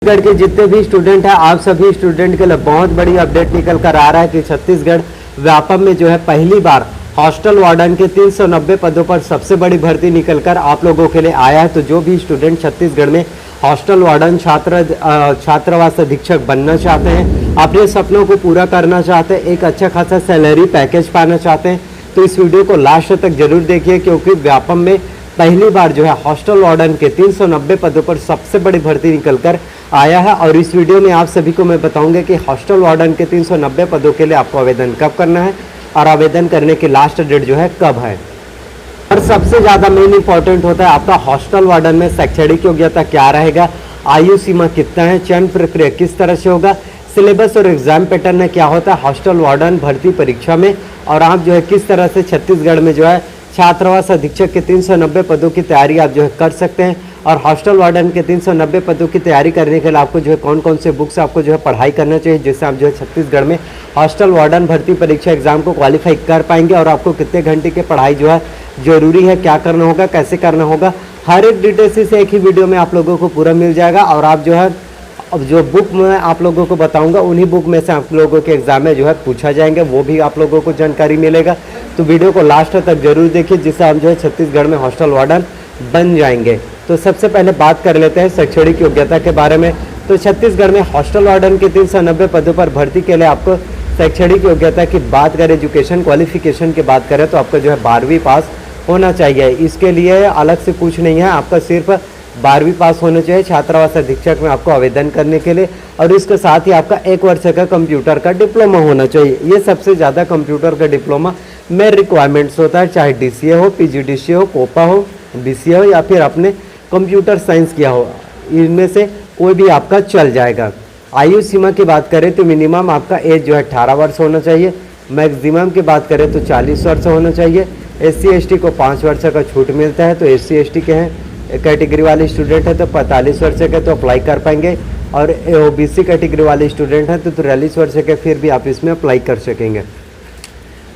छत्तीसगढ़ के जितने भी स्टूडेंट हैं, आप सभी स्टूडेंट के लिए बहुत बड़ी अपडेट निकल कर आ रहा है कि छत्तीसगढ़ व्यापम में जो है पहली बार हॉस्टल वार्डन के 390 पदों पर सबसे बड़ी भर्ती निकलकर आप लोगों के लिए आया है। तो जो भी स्टूडेंट छत्तीसगढ़ में हॉस्टल वार्डन छात्रावास अधीक्षक बनना चाहते हैं, अपने सपनों को पूरा करना चाहते हैं, एक अच्छा खासा सैलरी पैकेज पाना चाहते हैं, तो इस वीडियो को लास्ट तक जरूर देखिए, क्योंकि व्यापम में पहली बार जो है हॉस्टल वार्डन के 390 पदों पर सबसे बड़ी भर्ती निकलकर आया है। और इस वीडियो में आप सभी को मैं बताऊंगा कि हॉस्टल वार्डन के 390 पदों के लिए आपको आवेदन कब करना है और आवेदन करने की लास्ट डेट जो है कब है। और सबसे ज़्यादा मेन इंपॉर्टेंट होता है आपका हॉस्टल वार्डन में शैक्षणिक योग्यता क्या रहेगा, आयु सीमा कितना है, चयन प्रक्रिया किस तरह से होगा, सिलेबस और एग्जाम पैटर्न क्या होता है हॉस्टल वार्डन भर्ती परीक्षा में, और आप जो है किस तरह से छत्तीसगढ़ में जो है छात्रावास अधीक्षक के 390 पदों की तैयारी आप जो है कर सकते हैं। और हॉस्टल वार्डन के 390 पदों की तैयारी करने के लिए आपको जो है कौन कौन से बुक्स आपको जो है पढ़ाई करना चाहिए, जिससे आप जो है छत्तीसगढ़ में हॉस्टल वार्डन भर्ती परीक्षा एग्जाम को क्वालिफाई कर पाएंगे, और आपको कितने घंटे की पढ़ाई जो है जरूरी है, क्या करना होगा, कैसे करना होगा, हर एक डिटेल्स से एक ही वीडियो में आप लोगों को पूरा मिल जाएगा। और आप जो है अब जो बुक मैं आप लोगों को बताऊंगा उन्हीं बुक में से आप लोगों के एग्जाम में जो है पूछा जाएंगे, वो भी आप लोगों को जानकारी मिलेगा। तो वीडियो को लास्ट तक जरूर देखिए, जिससे हम जो है छत्तीसगढ़ में हॉस्टल वार्डन बन जाएंगे। तो सबसे पहले बात कर लेते हैं शैक्षणिक योग्यता के बारे में। तो छत्तीसगढ़ में हॉस्टल वार्डन के 390 पदों पर भर्ती के लिए आपको शैक्षणिक योग्यता की बात करें, एजुकेशन क्वालिफिकेशन की बात करें, तो आपका जो है 12वीं पास होना चाहिए। इसके लिए अलग से कुछ नहीं है, आपका सिर्फ 12वीं पास होना चाहिए छात्रावास अधीक्षक में आपको आवेदन करने के लिए। और इसके साथ ही आपका 1 वर्ष का कंप्यूटर का डिप्लोमा होना चाहिए। ये सबसे ज़्यादा कंप्यूटर का डिप्लोमा में रिक्वायरमेंट्स होता है, चाहे DCA हो, PGDCA हो, कोपा हो, BCA हो, या फिर आपने कंप्यूटर साइंस किया हो, इनमें से कोई भी आपका चल जाएगा। आयु सीमा की बात करें तो मिनिमम आपका एज जो है 18 वर्ष होना चाहिए, मैक्सिमम की बात करें तो 40 वर्ष होना चाहिए। SC ST को 5 वर्ष का छूट मिलता है, तो SC ST के हैं कैटेगरी वाले स्टूडेंट है तो 45 वर्ष के तो अप्लाई कर पाएंगे, और OBC कैटेगरी वाले स्टूडेंट हैं तो 43 वर्ष के फिर भी आप इसमें अप्लाई कर सकेंगे।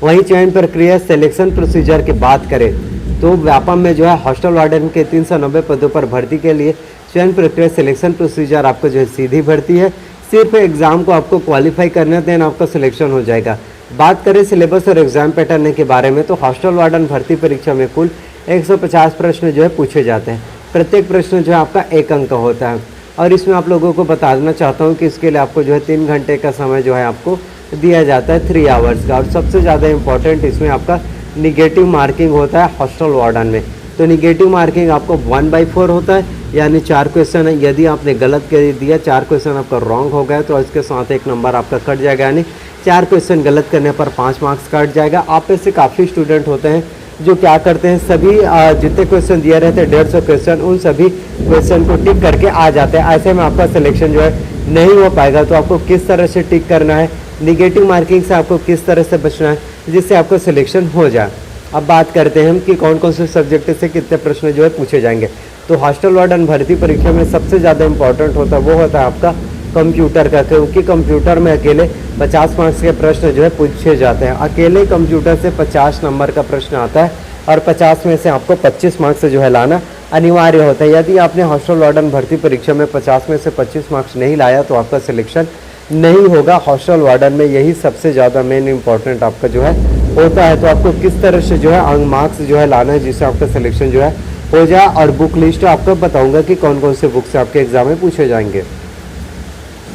वहीं चयन प्रक्रिया सिलेक्शन प्रोसीजर की बात करें तो व्यापम में जो है हॉस्टल वार्डन के 390 पदों पर भर्ती के लिए चयन प्रक्रिया सिलेक्शन प्रोसीजर आपको जो है सीधी भर्ती है, सिर्फ एग्जाम को आपको क्वालिफाई करना देन आपका सिलेक्शन हो जाएगा। बात करें सिलेबस और एग्जाम पैटर्न के बारे में तो हॉस्टल वार्डन भर्ती परीक्षा में कुल 150 प्रश्न जो है पूछे जाते हैं। प्रत्येक प्रश्न जो है आपका 1 अंक का होता है, और इसमें आप लोगों को बता देना चाहता हूँ कि इसके लिए आपको जो है 3 घंटे का समय जो है आपको दिया जाता है, 3 आवर्स का। और सबसे ज़्यादा इम्पोर्टेंट इसमें आपका निगेटिव मार्किंग होता है हॉस्टल वार्डन में। तो निगेटिव मार्किंग आपको 1/4 होता है, यानी 4 क्वेश्चन है, यदि आपने गलत कर दिया, 4 क्वेश्चन आपका रॉन्ग हो गया तो इसके साथ 1 नंबर आपका कट जाएगा, यानी 4 क्वेश्चन गलत करने पर 5 मार्क्स कट जाएगा। आप में से काफ़ी स्टूडेंट होते हैं जो क्या करते हैं, सभी जितने क्वेश्चन दिए रहते हैं 150 क्वेश्चन, उन सभी क्वेश्चन को टिक करके आ जाते हैं। ऐसे में आपका सिलेक्शन जो है नहीं हो पाएगा। तो आपको किस तरह से टिक करना है, निगेटिव मार्किंग से आपको किस तरह से बचना है जिससे आपका सिलेक्शन हो जाए। अब बात करते हैं हम कि कौन कौन से सब्जेक्ट से कितने प्रश्न जो है पूछे जाएंगे। तो हॉस्टल वार्डन भर्ती परीक्षा में सबसे ज़्यादा इंपॉर्टेंट होता है वो होता है आपका कंप्यूटर का, क्योंकि कंप्यूटर में अकेले 50 मार्क्स के प्रश्न जो है पूछे जाते हैं। अकेले कंप्यूटर से 50 नंबर का प्रश्न आता है, और 50 में से आपको 25 मार्क्स जो है लाना अनिवार्य होता है। यदि आपने हॉस्टल वार्डन भर्ती परीक्षा में 50 में से 25 मार्क्स नहीं लाया तो आपका सिलेक्शन नहीं होगा हॉस्टल वार्डन में। यही सबसे ज़्यादा मेन इंपॉर्टेंट आपका जो है होता है। तो आपको किस तरह से जो है मार्क्स जो है लाना है जिससे आपका सिलेक्शन जो है हो जाए। और बुक लिस्ट आपको बताऊंगा कि कौन कौन से बुक्स आपके एग्जाम में पूछे जाएंगे।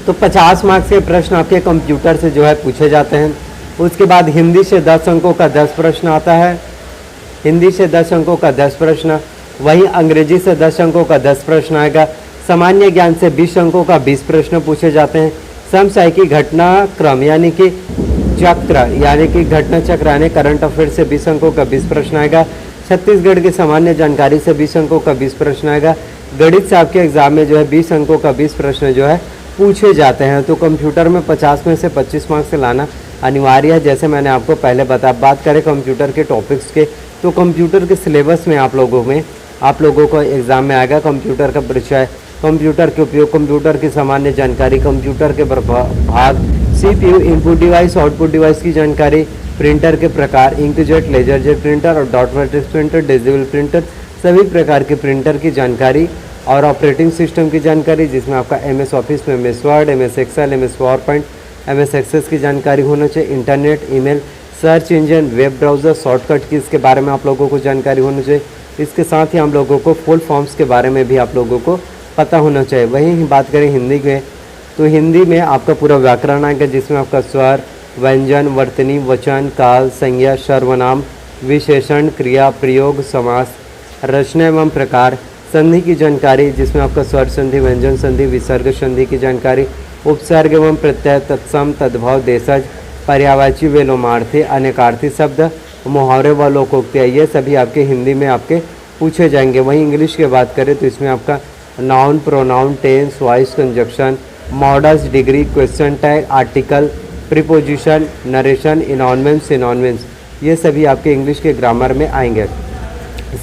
तो 50 मार्क्स के प्रश्न आपके कंप्यूटर से जो है पूछे जाते हैं। उसके बाद हिंदी से 10 अंकों का 10 प्रश्न आता है, हिंदी से 10 अंकों का 10 प्रश्न। वहीं अंग्रेजी से 10 अंकों का 10 प्रश्न आएगा। सामान्य ज्ञान से 20 अंकों का 20 प्रश्न पूछे जाते हैं। समसामयिक घटनाक्रम यानी कि चक्र यानी कि घटना चक्र यानी करंट अफेयर से 20 अंकों का 20 प्रश्न आएगा। छत्तीसगढ़ की सामान्य जानकारी से 20 अंकों का 20 प्रश्न आएगा। गणित से आपके एग्जाम में जो है 20 अंकों का 20 प्रश्न जो है पूछे जाते हैं। तो कंप्यूटर में 50 में से 25 मार्क्स से लाना अनिवार्य है, जैसे मैंने आपको पहले बताया। बात करें कंप्यूटर के टॉपिक्स के तो कंप्यूटर के सिलेबस में आप लोगों को एग्जाम में आएगा कंप्यूटर का परिचय, कंप्यूटर के उपयोग, कंप्यूटर की सामान्य जानकारी, कंप्यूटर के भाग, CPU, input device, output device की जानकारी, प्रिंटर के प्रकार, इंकजेट, लेजरजेट प्रिंटर और dot matrix printer, digital printer, सभी प्रकार के प्रिंटर की जानकारी, और ऑपरेटिंग सिस्टम की जानकारी, जिसमें आपका MS ऑफिस में MS Word, MS Excel, MS PowerPoint, MS Access की जानकारी होना चाहिए। Internet, email, search engine, web browser, shortcut की इसके बारे में आप लोगों को जानकारी होनी चाहिए। इसके साथ ही हम लोगों को फुल फॉर्म्स के बारे में भी आप लोगों को पता होना चाहिए। वहीं बात करें हिंदी में, तो हिंदी में आपका पूरा व्याकरण आएगा, जिसमें आपका स्वर, व्यंजन, वर्तनी, वचन, काल, संज्ञा, सर्वनाम, विशेषण, क्रिया, प्रयोग, समास, रचना एवं प्रकार, संधि की जानकारी, जिसमें आपका स्वर संधि, व्यंजन संधि, विसर्ग संधि की जानकारी, उपसर्ग एवं प्रत्यय, तत्सम, तद्भव, देशज, पर्यायवाची, विलोमार्थी, अनेकार्थी शब्द, मुहावरे व लोकोक्तियाँ, ये सभी आपके हिंदी में आपके पूछे जाएंगे। वहीं इंग्लिश की बात करें तो इसमें आपका noun, pronoun, tense, voice, conjunction, modals, degree, question tag, article, preposition, narration, antonyms, synonyms, ये सभी आपके इंग्लिश के ग्रामर में आएंगे।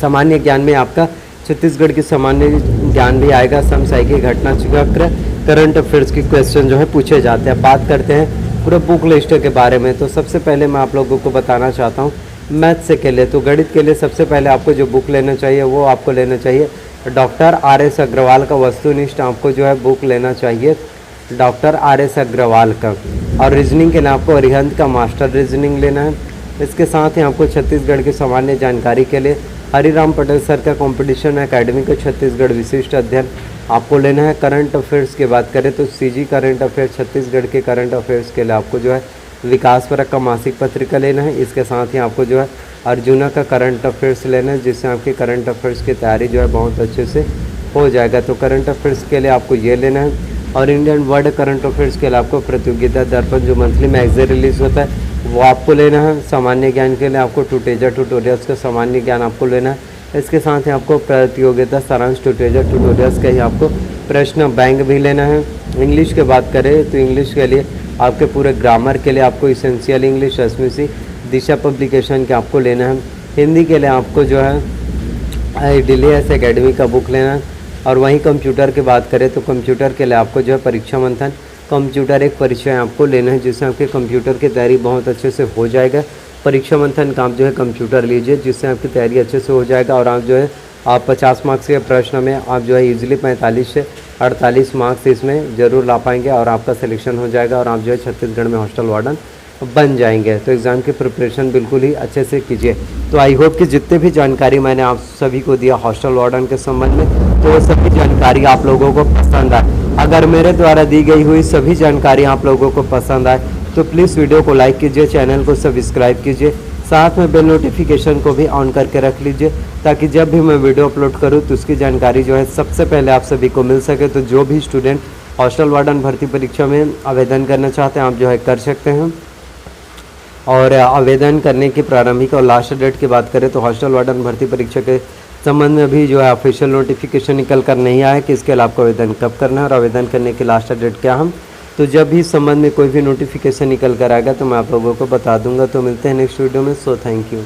सामान्य ज्ञान में आपका छत्तीसगढ़ की सामान्य ज्ञान भी आएगा। समसामयिक घटना चक्र, करंट अफेयर्स के क्वेश्चन जो है पूछे जाते हैं। बात करते हैं पूरे बुक लिस्ट के बारे में, तो सबसे पहले मैं आप लोगों को बताना चाहता हूँ मैथ्स से के लिए, तो गणित के लिए सबसे पहले आपको जो बुक लेना चाहिए वो आपको लेना चाहिए डॉक्टर RS अग्रवाल का वस्तुनिष्ठ, आपको जो है बुक लेना चाहिए डॉक्टर RS अग्रवाल का। और रीजनिंग के लिए आपको अरिहंत का मास्टर रीजनिंग लेना है। इसके साथ ही आपको छत्तीसगढ़ की सामान्य जानकारी के लिए हरिराम पटेल सर का कंपटीशन एकेडमी का छत्तीसगढ़ विशिष्ट अध्ययन आपको लेना है। करंट अफेयर्स की बात करें तो CG करंट अफेयर्स, छत्तीसगढ़ के करंट अफेयर्स के लिए आपको जो है विकास परक का मासिक पत्रिका लेना है। इसके साथ ही आपको जो है अर्जुना का करंट अफेयर्स लेना है, जिससे आपकी करंट अफेयर्स की तैयारी जो है बहुत अच्छे से हो जाएगा। तो करंट अफेयर्स के लिए आपको ये लेना है। और इंडियन वर्ल्ड करंट अफेयर्स के लिए आपको प्रतियोगिता दर्पण जो मंथली मैगजीन रिलीज होता है वो आपको लेना है। सामान्य ज्ञान के लिए आपको टूटेजा ट्यूटोरियल्स का सामान्य ज्ञान आपको लेना है। इसके साथ ही आपको प्रतियोगिता सारांश टूटेजा ट्यूटोरियल्स का ही आपको प्रश्न बैंक भी लेना है। इंग्लिश की बात करें तो इंग्लिश के लिए आपके पूरे ग्रामर के लिए आपको इसेंशियल इंग्लिश SMC दिशा पब्लिकेशन के आपको लेना है। हिंदी के लिए आपको जो है DLS एकेडमी का बुक लेना है। और वहीं कंप्यूटर की बात करें तो कंप्यूटर के लिए आपको जो है परीक्षा मंथन कंप्यूटर एक परिचय आपको लेना है, जिससे आपके कंप्यूटर की तैयारी बहुत अच्छे से हो जाएगा। परीक्षा मंथन का आप जो है कंप्यूटर लीजिए, जिससे आपकी तैयारी अच्छे से हो जाएगा। और आप जो है आप 50 मार्क्स के प्रश्न में आप जो है इजीली 45 से 48 मार्क्स इसमें ज़रूर ला पाएंगे और आपका सिलेक्शन हो जाएगा और आप जो है छत्तीसगढ़ में हॉस्टल वार्डन बन जाएंगे। तो एग्ज़ाम की प्रिपरेशन बिल्कुल ही अच्छे से कीजिए। तो आई होप कि जितने भी जानकारी मैंने आप सभी को दिया हॉस्टल वार्डन के संबंध में, तो वो सभी जानकारी आप लोगों को पसंद आए। अगर मेरे द्वारा दी गई हुई सभी जानकारी आप लोगों को पसंद आए तो प्लीज़ वीडियो को लाइक कीजिए, चैनल को सब्सक्राइब कीजिए, साथ में बेल नोटिफिकेशन को भी ऑन करके रख लीजिए, ताकि जब भी मैं वीडियो अपलोड करूँ तो उसकी जानकारी जो है सबसे पहले आप सभी को मिल सके। तो जो भी स्टूडेंट हॉस्टल वार्डन भर्ती परीक्षा में आवेदन करना चाहते हैं आप जो है कर सकते हैं। और आवेदन करने की प्रारंभिक और लास्ट डेट की बात करें तो हॉस्टल वार्डन भर्ती परीक्षा के संबंध में भी जो है ऑफिशियल नोटिफिकेशन निकल कर नहीं आया कि इसके लिए आपको आवेदन कब करना है और आवेदन करने की लास्ट डेट क्या हम। तो जब भी इस संबंध में कोई भी नोटिफिकेशन निकल कर आएगा तो मैं आप लोगों को बता दूंगा। तो मिलते हैं नेक्स्ट वीडियो में। So thank you.